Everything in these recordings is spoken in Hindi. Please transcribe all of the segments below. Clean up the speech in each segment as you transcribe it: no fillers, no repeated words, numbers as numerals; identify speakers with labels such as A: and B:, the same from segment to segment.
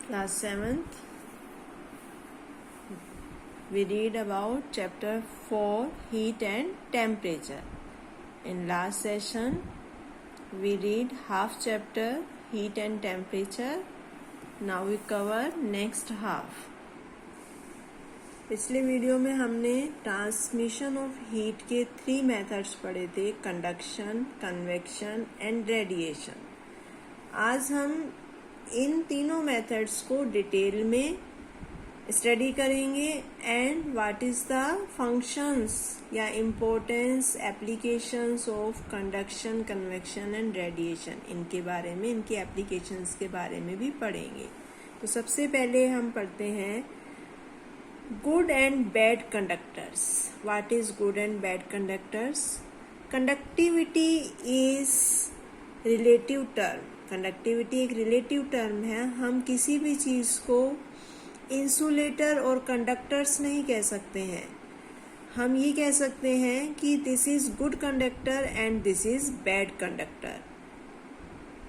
A: Class 7th, we read about chapter 4, heat and temperature. In last session, we read half chapter, heat and temperature. Now we cover next half. पिछले वीडियो में हमने ट्रांसमिशन ऑफ हीट के 3 मेथड्स पढ़े थे, कंडक्शन, कन्वेक्शन एंड रेडिएशन. आज हम इन तीनों मेथड्स को डिटेल में स्टडी करेंगे and what is the functions या importance, applications of conduction, convection and radiation. इनके बारे में, इनकी एप्लीकेशंस के बारे में भी पढ़ेंगे. तो सबसे पहले हम पढ़ते हैं good and bad conductors. What is good and bad conductors? Conductivity is relative term. Conductivity एक relative term है. हम किसी भी चीज को इंसुलेटर और कंडक्टर्स नहीं कह सकते हैं. हम ये कह सकते हैं कि this is good conductor and this is bad conductor.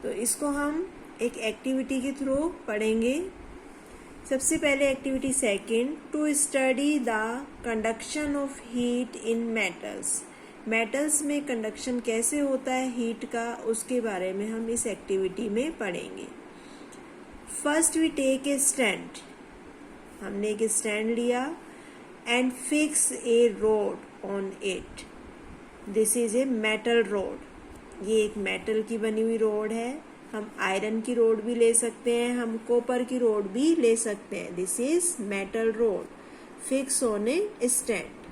A: तो इसको हम एक एक्टिविटी के थ्रू पढ़ेंगे. सबसे पहले activity second, to study the conduction of heat in metals. Metals में कंडक्शन कैसे होता है हीट का, उसके बारे में हम इस एक्टिविटी में पढ़ेंगे. First we take a stand. हमने एक स्टैंड लिया and fix a rod on it. This is a metal rod. ये एक मेटल की बनी हुई रोड है. हम आयरन की रोड भी ले सकते हैं, हम कॉपर की रोड भी ले सकते हैं. This is metal rod fix on a stand.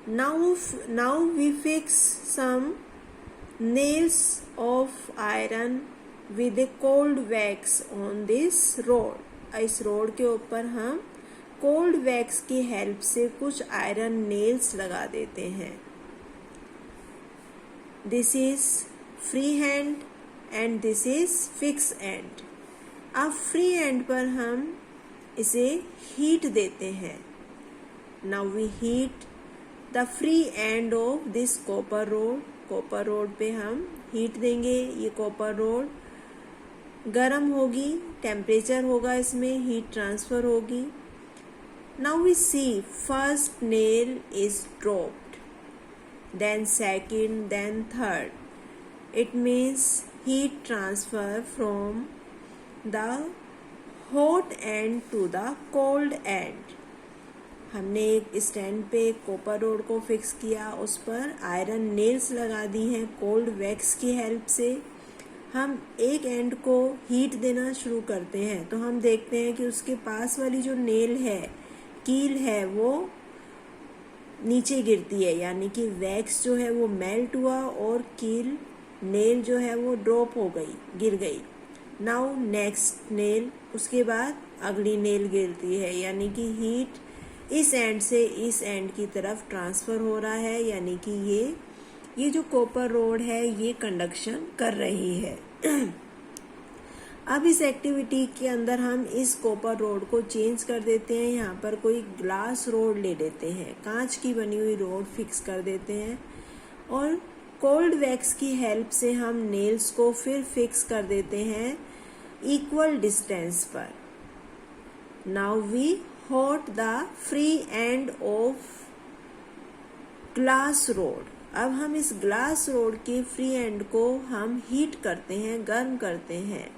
A: Now we fix some nails of iron with a cold wax on this rod. इस रोड के ऊपर हम कोल्ड वैक्स की हेल्प से कुछ आयरन नेल्स लगा देते हैं. This is free hand and this is fix end. अब फ्री एंड पर हम इसे हीट देते हैं. Now we heat the free end of this copper rod. Copper rod पे हम हीट देंगे. ये कॉपर रोड गर्म होगी, टेम्परेचर होगा, इसमें हीट ट्रांसफर होगी. Now we see first nail is dropped, then second, then third. It means heat transfer from the hot end to the cold end. हमने एक स्टैंड पे कॉपर रोड को फिक्स किया, उस पर आयरन नेल्स लगा दी हैं कोल्ड वैक्स की हेल्प से. हम एक एंड को हीट देना शुरू करते हैं तो हम देखते हैं कि उसके पास वाली जो नेल है, कील है, वो नीचे गिरती है, यानी कि वैक्स जो है वो मेल्ट हुआ और कील नेल जो है वो ड्रॉप हो गई, गिर गई. नाउ नेक्स्ट नेल, उसके बाद अगली नेल गिरती है, यानी कि हीट इस एंड से इस एंड की तरफ ट्रांसफर हो रहा है, यानी कि ये जो कॉपर रोड है ये कंडक्शन कर रही है. अब इस एक्टिविटी के अंदर हम इस कॉपर रोड को चेंज कर देते हैं. यहाँ पर कोई ग्लास रोड ले लेते हैं, कांच की बनी हुई रोड फिक्स कर देते हैं और कोल्ड वैक्स की हेल्प से हम नेल्स को फिर फिक्स कर देते हैं इक्वल डिस्टेंस पर. Now we hot the free end of glass rod. अब हम इस ग्लास रोड के फ्री एंड को हम हीट करते हैं, गर्म करते हैं.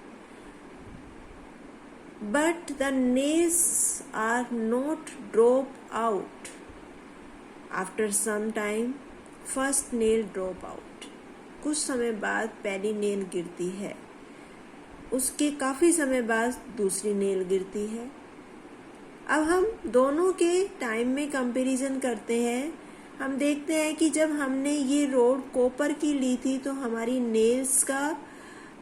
A: But the nails are not drop out. After some time first nail drop out. कुछ समय बाद पहली नेल गिरती है, उसके काफी समय बाद दूसरी नेल गिरती है. अब हम दोनों के टाइम में कंपैरिजन करते हैं. हम देखते हैं कि जब हमने ये रोड कॉपर की ली थी तो हमारी नेल्स का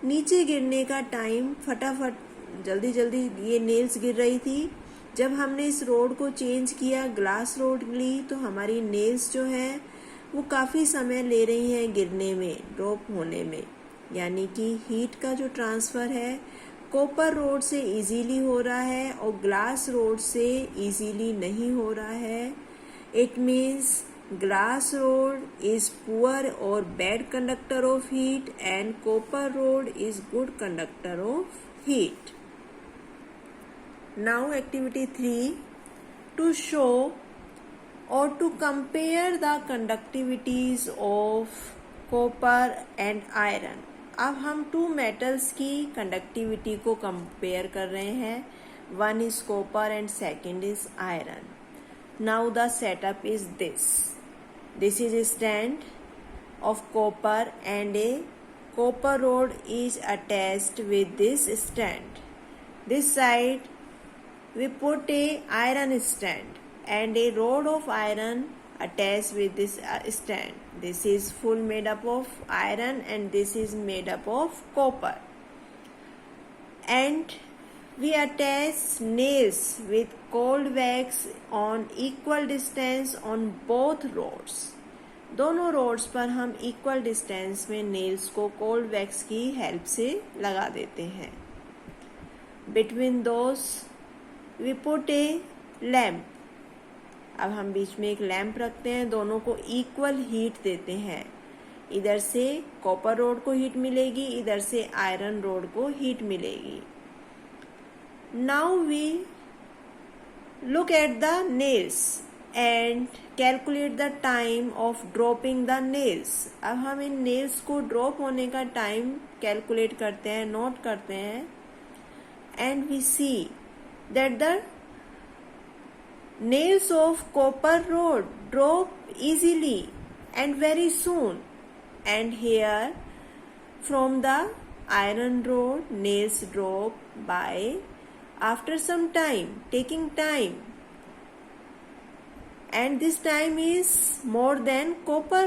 A: नीचे गिरने का टाइम फटाफट जल्दी जल्दी ये नेल्स गिर रही थी. जब हमने इस रोड को चेंज किया, ग्लास रोड ली, तो हमारी नेल्स जो है वो काफ़ी समय ले रही हैं गिरने में, ड्रॉप होने में. यानी कि हीट का जो ट्रांसफ़र है कॉपर रोड से इजीली हो रहा है और ग्लास रोड से इजीली नहीं हो रहा है. It means glass rod is poor और bad conductor of heat and copper rod is good conductor of heat. Now activity 3, to show or to compare the conductivities of copper and iron. अब हम टू मेटल्स की कंडक्टिविटी को कंपेयर कर रहे हैं. One is copper and second is iron. Now the setup is this. This is stand of copper and a copper rod is attached with this stand. This side we put a iron stand and a rod of iron attached with this stand. This is full made up of iron and this is made up of copper. And we attach nails with cold wax on equal distance on both rods. दोनों रोड्स पर हम इक्वल डिस्टेंस में नेल्स को कोल्ड वैक्स की हेल्प से लगा देते हैं. Between those we put a lamp. अब हम बीच में एक लैम्प रखते हैं. दोनों को इक्वल हीट देते हैं. इधर से कॉपर रोड को हीट मिलेगी, इधर से आयरन रोड को हीट मिलेगी. Now we look at the nails and calculate the time of dropping the nails. अब हम इन नेल्स को ड्रॉप होने का टाइम कैलकुलेट करते हैं, नोट करते हैं. and we see that the nails of copper rod drop easily and very soon, and here from the iron rod nails drop by after some time, taking time, and this time is more than copper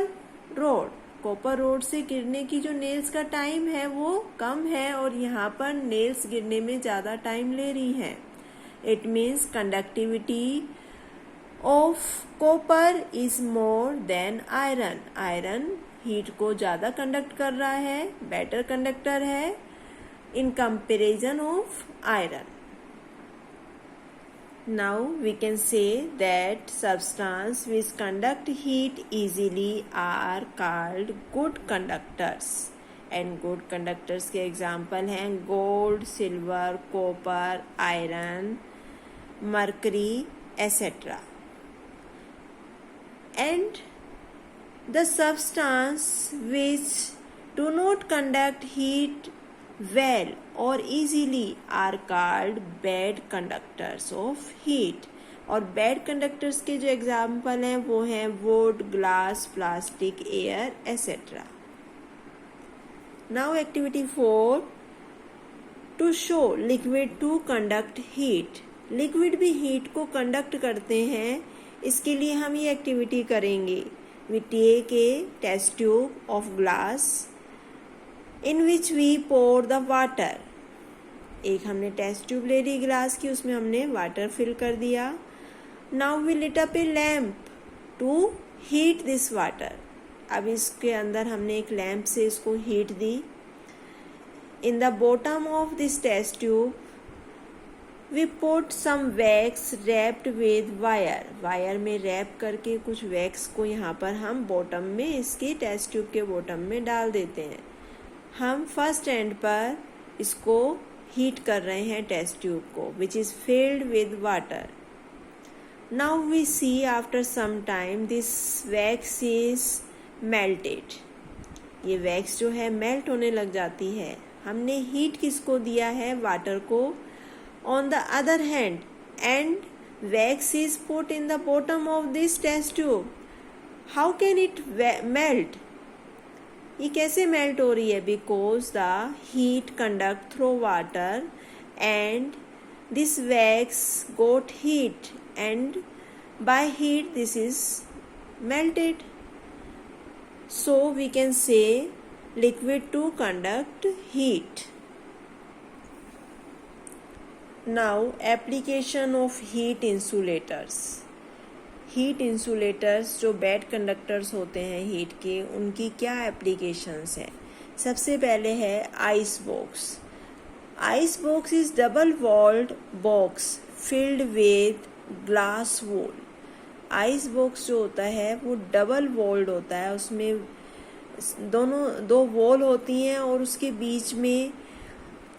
A: rod. Copper road से गिरने की जो नेल्स का टाइम है वो कम है और यहाँ पर नेल्स गिरने में ज़्यादा टाइम ले रही हैं. It means conductivity of copper is more than iron. Iron heat को ज़्यादा कंडक्ट कर रहा है, बेटर कंडक्टर है in comparison of iron. Now we can say that substance which conduct heat easily are called good conductors. And good conductors के example हैं gold, silver, copper, iron, mercury, etc. And the substance which do not conduct heat well or easily are called bad conductors of heat. और bad conductors के जो example हैं वो हैं wood, glass, plastic, air, etc. Now activity 4, to show liquid to conduct heat. liquid भी heat को conduct करते हैं. इसके लिए हम ये activity करेंगे. We take a test tube of glass in which we pour the water. एक हमने टेस्ट ट्यूब ले ली ग्लास की, उसमें हमने वाटर फिल कर दिया. Now we lit up a lamp to heat this water. अब इसके अंदर हमने एक लैम्प से इसको हीट दी. In the bottom of this test tube we put some wax wrapped with wire. Wire में रैप करके कुछ वैक्स को यहाँ पर हम बॉटम में, इसके टेस्ट ट्यूब के बॉटम में डाल देते हैं. हम फर्स्ट एंड पर इसको हीट कर रहे हैं टेस्ट ट्यूब को, which is filled with water. Now we see after some time this wax is melted. ये वैक्स जो है मेल्ट होने लग जाती है. हमने हीट किसको दिया है? वाटर को. On the other hand and wax is put in the bottom of this test tube. How can it melt? ये कैसे मेल्ट हो रही है? Because the heat conduct through water and this wax got heat and by heat this is melted. So we can say liquid to conduct heat. Now application of heat insulators. Heat insulators जो बैड कंडक्टर्स होते हैं हीट के, उनकी क्या एप्लीकेशंस है? सबसे पहले है ice box. Ice box is double walled box filled with glass wall. Ice box जो होता है वो डबल वॉल्ड होता है. उसमें दो वॉल होती हैं और उसके बीच में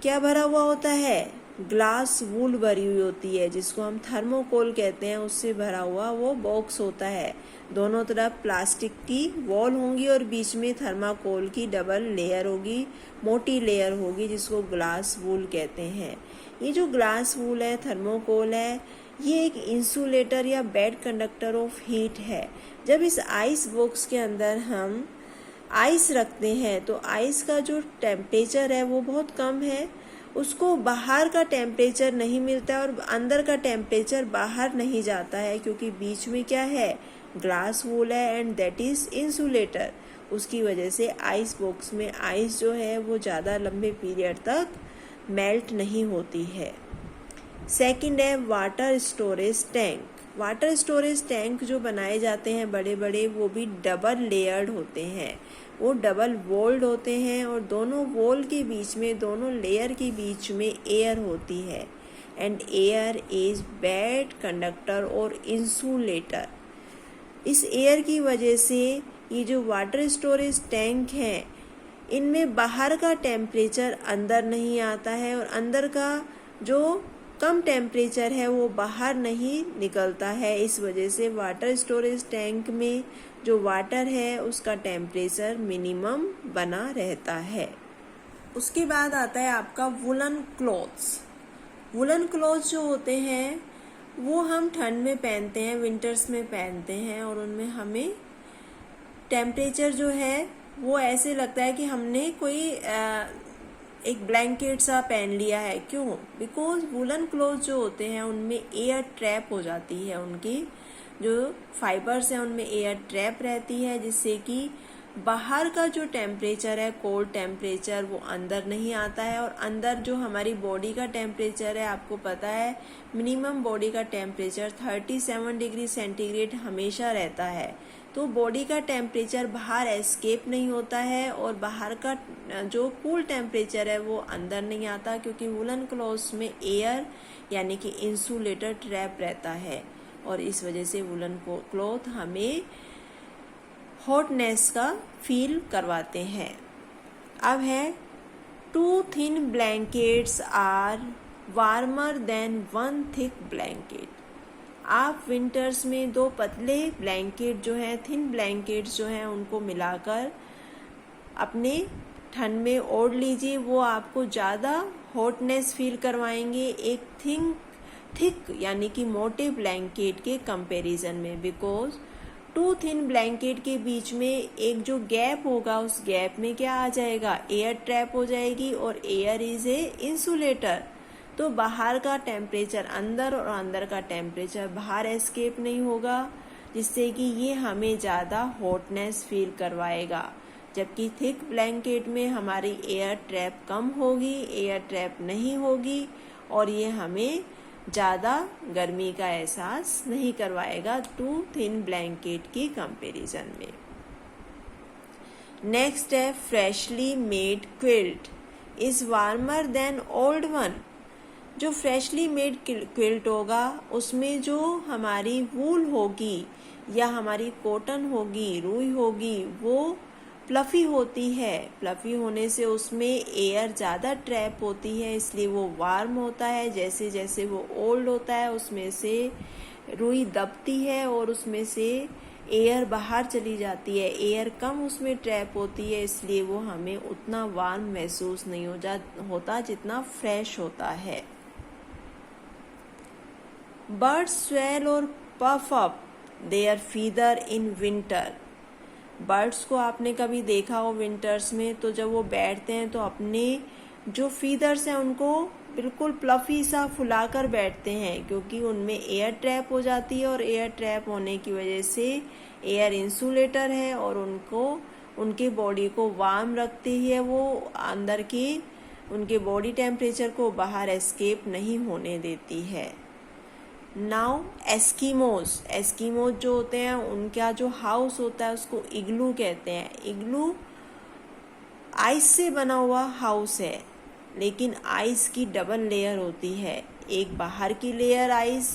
A: क्या भरा हुआ होता है? ग्लास वूल भरी हुई होती है, जिसको हम थर्मोकोल कहते हैं, उससे भरा हुआ वो बॉक्स होता है। दोनों तरफ प्लास्टिक की वॉल होंगी और बीच में थर्माकोल की डबल लेयर होगी, मोटी लेयर होगी, जिसको ग्लास वूल कहते हैं। ये जो ग्लास वूल है, थर्मोकोल है, ये एक इंसुलेटर या बेड कंडक्टर ऑफ हीट है। जब इस आइस बॉक्स के अंदर हम आइस रखते हैं तो आइस का जो टेम्परेचर है वो बहुत कम है, उसको बाहर का टेम्परेचर नहीं मिलता है और अंदर का टेम्परेचर बाहर नहीं जाता है, क्योंकि बीच में क्या है, ग्लास वूल है एंड दैट इज इंसुलेटर। उसकी वजह से आइस बॉक्स में आइस जो है वो ज़्यादा लंबे पीरियड तक मेल्ट नहीं होती है। सेकंड है water storage tank. Water storage tank जो बनाए जाते हैं बड़े बड़े, वो भी डबल लेयर्ड होते हैं, वो डबल वॉल्ड होते हैं और दोनों वॉल के बीच में, दोनों लेयर के बीच में एयर होती है and air is bad conductor और इंसुलेटर। इस एयर की वजह से ये जो वाटर स्टोरेज टैंक हैं, इनमें बाहर का टेम्परेचर अंदर नहीं आता है और अंदर का जो कम टेम्परेचर है वो बाहर नहीं निकलता है। इस वजह से वाटर स्टोरेज टैंक में जो वाटर है उसका टेम्परेचर मिनिमम बना रहता है। उसके बाद आता है आपका वुलन क्लॉथ्स। वुलन क्लॉथ्स जो होते हैं वो हम ठंड में पहनते हैं, विंटर्स में पहनते हैं और उनमें हमें टेम्परेचर जो है वो ऐसे लगता है कि हमने कोई एक ब्लैंकेट सा पहन लिया है। क्यों? बिकॉज वुलन क्लॉथ जो होते हैं उनमें एयर ट्रैप हो जाती है, उनकी जो फाइबर्स हैं उनमें एयर ट्रैप रहती है, जिससे कि बाहर का जो टेम्परेचर है, कोल्ड टेम्परेचर, वो अंदर नहीं आता है। और अंदर जो हमारी बॉडी का टेम्परेचर है, आपको पता है मिनिमम बॉडी का टेम्परेचर 37 डिग्री सेंटीग्रेड हमेशा रहता है। तो बॉडी का टेम्परेचर बाहर एस्केप नहीं होता है और बाहर का जो कूल टेम्परेचर है वो अंदर नहीं आता, क्योंकि वुलन क्लॉथ्स में एयर यानी कि इंसुलेटर ट्रैप रहता है और इस वजह से वुलन क्लॉथ हमें हॉटनेस का फील करवाते हैं। अब है 2 thin blankets are warmer than 1 thick blanket. आप विंटर्स में 2 पतले ब्लैंकेट जो हैं, थिन ब्लैंकेट्स जो हैं, उनको मिलाकर अपने ठंड में ओढ़ लीजिए, वो आपको ज़्यादा हॉटनेस फील करवाएंगे एक थिक यानी कि मोटे ब्लैंकेट के कंपैरिजन में। बिकॉज 2 थिन ब्लैंकेट के बीच में एक जो गैप होगा, उस गैप में क्या आ जाएगा, एयर ट्रैप हो जाएगी और एयर इज ए इंसुलेटर। तो बाहर का टेम्परेचर अंदर और अंदर का टेम्परेचर बाहर एस्केप नहीं होगा, जिससे कि ये हमें ज़्यादा हॉटनेस फील करवाएगा। जबकि थिक ब्लैंकेट में हमारी एयर ट्रैप कम होगी, एयर ट्रैप नहीं होगी और ये हमें ज़्यादा गर्मी का एहसास नहीं करवाएगा 2 थिन ब्लैंकेट की कंपैरिजन में। नेक्स्ट है freshly made quilt is warmer than old one. जो फ्रेशली मेड क्विल्ट होगा उसमें जो हमारी वूल होगी या हमारी कॉटन होगी, रुई होगी, वो फ्लफी होती है। फ्लफी होने से उसमें एयर ज़्यादा ट्रैप होती है, इसलिए वो वार्म होता है। जैसे जैसे वो ओल्ड होता है उसमें से रुई दबती है और उसमें से एयर बाहर चली जाती है, एयर कम उसमें ट्रैप होती है, इसलिए वो हमें उतना वार्म महसूस नहीं होता जितना फ्रेश होता है। बर्ड्स स्वेल और puff up their feather in winter. Birds को आपने कभी देखा हो विंटर्स में, तो जब वो बैठते हैं तो अपने जो फीदर्स हैं उनको बिल्कुल प्लफी सा फुलाकर बैठते हैं, क्योंकि उनमें एयर ट्रैप हो जाती है और एयर ट्रैप होने की वजह से एयर इंसुलेटर है और उनको उनके बॉडी को वार्म रखती है। वो अंदर की उनके बॉडी टेम्परेचर को बाहर एस्केप नहीं होने देती है। नाउ एस्कीमोज जो होते हैं उनका जो हाउस होता है उसको इग्लू कहते हैं। इग्लू आइस से बना हुआ हाउस है, लेकिन आइस की डबल लेयर होती है, एक बाहर की लेयर आइस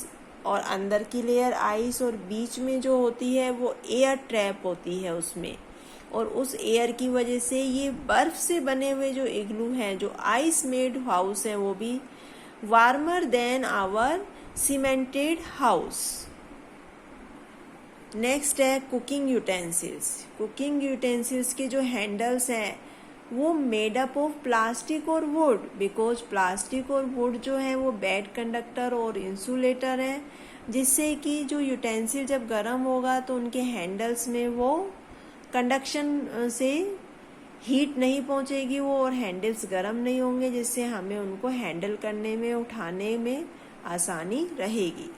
A: और अंदर की लेयर आइस, और बीच में जो होती है वो एयर ट्रैप होती है उसमें। और उस एयर की वजह से ये बर्फ से बने हुए जो इग्लू हैं, जो आइस मेड हाउस हैं, वो भी warmer than our cemented house. Next है कुकिंग यूटेंसिल्स। कुकिंग यूटेंसिल्स के जो हैंडल्स हैं वो मेड अप ऑफ प्लास्टिक और वुड, बिकॉज प्लास्टिक और वुड जो है वो बैड कंडक्टर और इंसुलेटर है, जिससे कि जो यूटेंसिल जब गर्म होगा तो उनके हैंडल्स में वो कंडक्शन से हीट नहीं पहुंचेगी वो, और हैंडल्स गर्म नहीं होंगे, जिससे हमें उनको हैंडल करने में, उठाने में आसानी रहेगी।